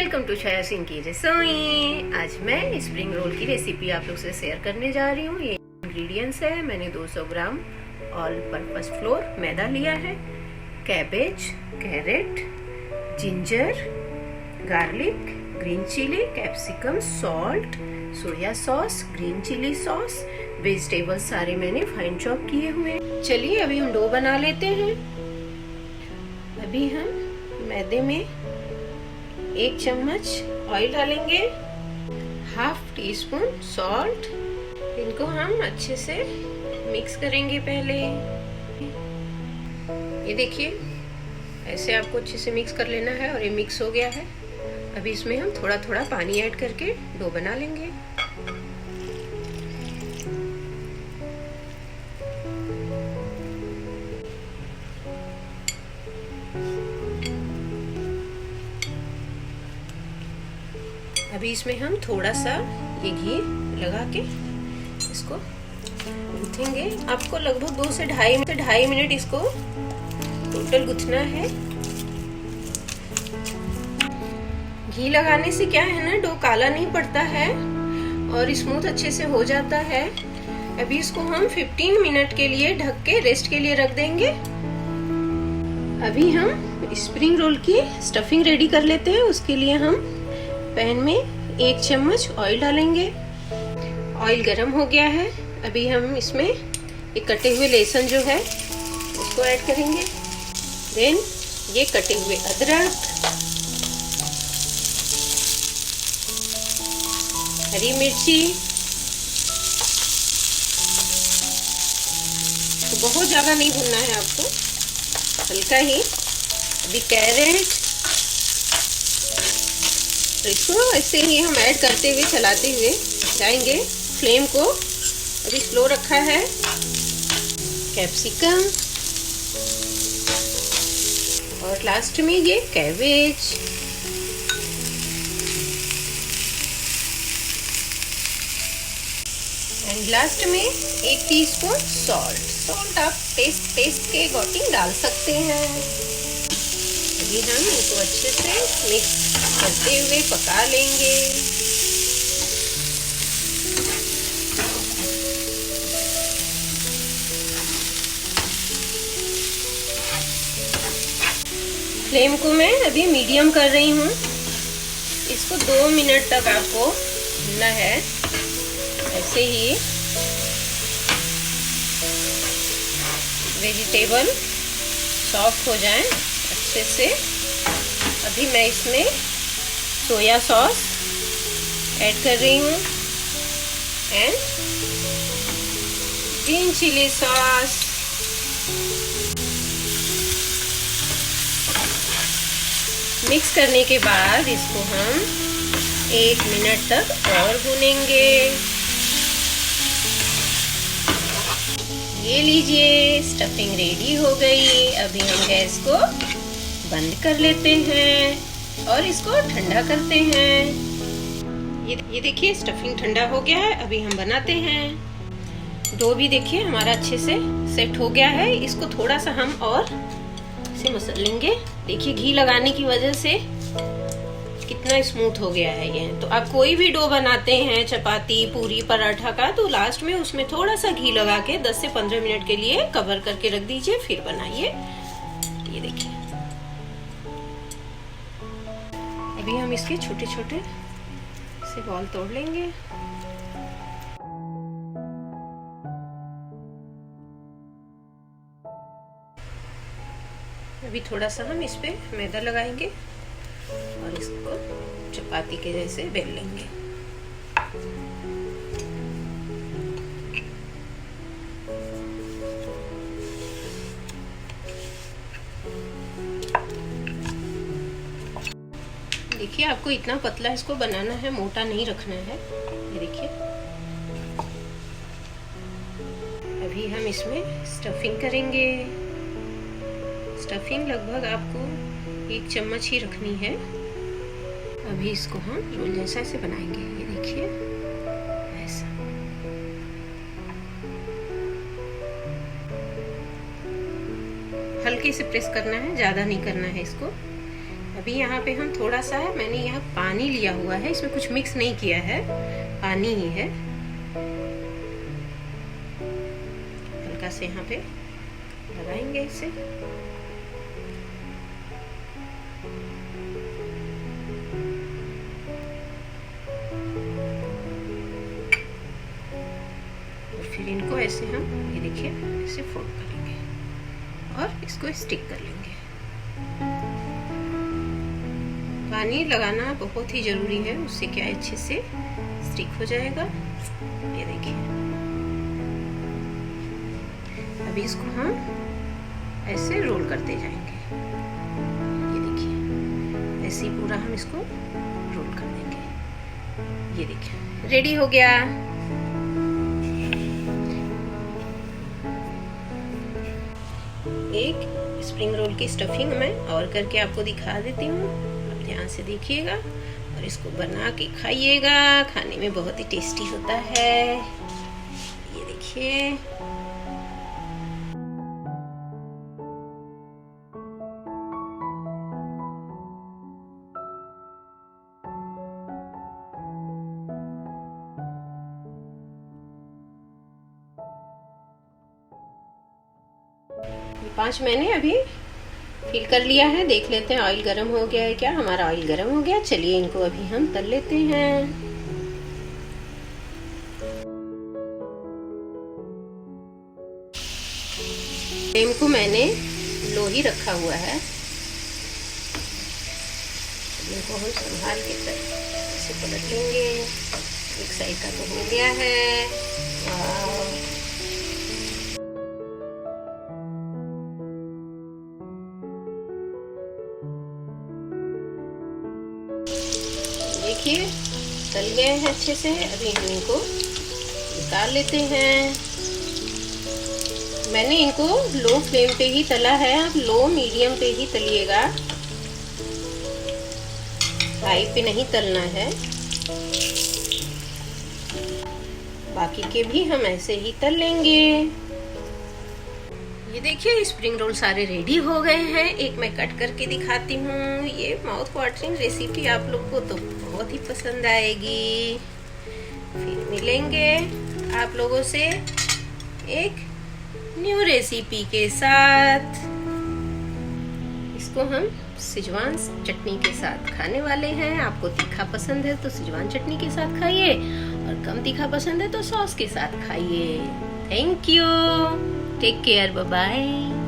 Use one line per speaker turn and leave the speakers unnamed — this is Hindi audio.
वेलकम टू छाया सिंह की रसोई। आज मैं स्प्रिंग रोल की रेसिपी आप लोग से शेयर करने जा रही हूँ। ये इंग्रेडिएंट्स है, मैंने 200 ग्राम ऑल पर्पस फ्लोर मैदा लिया है, cabbage, carrot, ginger, garlic, green chilli, capsicum, salt, soya sauce, green chilli sauce, vegetables सारे मैंने फाइन चॉप किए हुए। चलिए अभी हम डो बना लेते हैं। अभी हम मैदे में 1 चम्मच ऑयल डालेंगे, हाफ टी स्पून सॉल्ट। इनको हम अच्छे से मिक्स करेंगे। पहले ये देखिए, ऐसे आपको अच्छे से मिक्स कर लेना है और ये मिक्स हो गया है। अभी इसमें हम थोड़ा थोड़ा पानी ऐड करके डो बना लेंगे। अभी इसमें हम थोड़ा सा ये घी लगा के इसको गूंथेंगे। आपको लगभग 2 से ढाई मिनट इसको टोटल गूंथना है। घी लगाने से क्या है ना, डो काला नहीं पड़ता है और स्मूथ अच्छे से हो जाता है। अभी इसको हम 15 मिनट के लिए ढक के रेस्ट के लिए रख देंगे। अभी हम स्प्रिंग रोल की स्टफिंग रेडी कर लेते हैं। उसके लिए हम पैन में 1 चम्मच ऑयल डालेंगे। ऑयल गरम हो गया है। अभी हम इसमें एक कटे हुए लहसुन जो है उसको ऐड करेंगे। देन ये कटे हुए अदरक, हरी मिर्ची, तो बहुत ज्यादा नहीं भुनना है आपको, हल्का ही। अभी कैरेट, तो इसको ऐसे ही हम ऐड करते हुए चलाते हुए जाएंगे। फ्लेम को अभी स्लो रखा है। कैप्सिकम और लास्ट में ये कैबेज। एंड लास्ट में 1 टीस्पून सॉल्ट आप टेस्ट के अकॉर्डिंग डाल सकते हैं। अभी हम इसको अच्छे से मिक्स करते हुए पका लेंगे। फ्लेम को मैं अभी मीडियम कर रही हूँ। इसको 2 मिनट तक आपको भूनना है। ऐसे ही वेजिटेबल सॉफ्ट हो जाएं अच्छे से। अभी मैं इसमें सोया सॉस ऐड कर रही हूँ and green chilli sauce. Mix करने के बाद इसको हम 1 मिनट तक और भूनेंगे। ये लीजिए, स्टफिंग रेडी हो गई। अभी हम गैस को बंद कर लेते हैं और इसको ठंडा करते हैं। ये देखिए, स्टफिंग ठंडा हो गया है। अभी हम बनाते हैं। डो भी देखिए हमारा अच्छे से सेट हो गया है। इसको थोड़ा सा हम और इसे मसल लेंगे। देखिए घी लगाने की वजह से कितना स्मूथ हो गया है ये। तो आप कोई भी डो बनाते हैं, चपाती, पूरी, पराठा का, तो लास्ट में उसमें थोड़ा सा घी लगा के 10 से 15 मिनट के लिए कवर करके रख दीजिए, फिर बनाइए। ये देखिए, अभी हम इसके छोटे छोटे से बॉल तोड़ लेंगे। अभी थोड़ा सा हम इस पे मैदा लगाएंगे और इसको चपाती के जैसे बेल लेंगे। देखिए, आपको इतना पतला इसको बनाना है, मोटा नहीं रखना है। ये देखिए, अभी हम इसमें स्टफिंग करेंगे। स्टफिंग लगभग आपको 1 चम्मच ही रखनी है। अभी इसको हम रोल जैसा से बनाएंगे। ये देखिए, ऐसा। हल्के से प्रेस करना है, ज्यादा नहीं करना है इसको। अभी यहाँ पे हम थोड़ा सा मैंने यहाँ पानी लिया हुआ है, इसमें कुछ मिक्स नहीं किया है, पानी ही है। हल्का से यहाँ पे लगाएंगे इसे। और फिर इनको ऐसे हम, ये देखिए, ऐसे फोल्ड करेंगे और इसको स्टिक कर लेंगे। पानी लगाना बहुत ही जरूरी है, उससे क्या अच्छे से स्टिक हो जाएगा। ये देखिए, अभी इसको हम ऐसे रोल करते जाएंगे। ये देखिए, ऐसे ही पूरा हम इसको रोल कर देंगे। ये देखिए, रेडी हो गया। एक स्प्रिंग रोल की स्टफिंग मैं और करके आपको दिखा देती हूँ, ध्यान से देखिएगा और इसको बना के खाइएगा। खाने में बहुत ही टेस्टी होता है। ये देखिए, पांच मैंने अभी फिल कर लिया है। देख लेते हैं ऑयल गरम हो गया है क्या। हमारा ऑयल गरम हो गया। चलिए इनको अभी हम तल लेते हैं। फ्लेम को मैंने लो ही रखा हुआ है। इनको हम संभाल के ऐसे पलट लेंगे। एक साइड का तो हो गया है। देखिए, तल गए हैं अच्छे से। अभी हम इनको निकाल लेते हैं। मैंने इनको लो फ्लेम पे ही तला है। आप लो मीडियम पे ही तलिएगा, हाई पे नहीं तलना है। बाकी के भी हम ऐसे ही तल लेंगे। ये देखिए, स्प्रिंग रोल सारे रेडी हो गए हैं। एक मैं कट करके दिखाती हूँ। ये माउथ वाटरिंग रेसिपी आप लोग को तो बहुत ही पसंद आएगी। फिर मिलेंगे आप लोगों से एक न्यू रेसिपी के साथ। इसको हम सिजवान चटनी के साथ खाने वाले हैं। आपको तीखा पसंद है तो सिजवान चटनी के साथ खाइए, और कम तीखा पसंद है तो सॉस के साथ खाइए। Thank you. Take care, bye bye.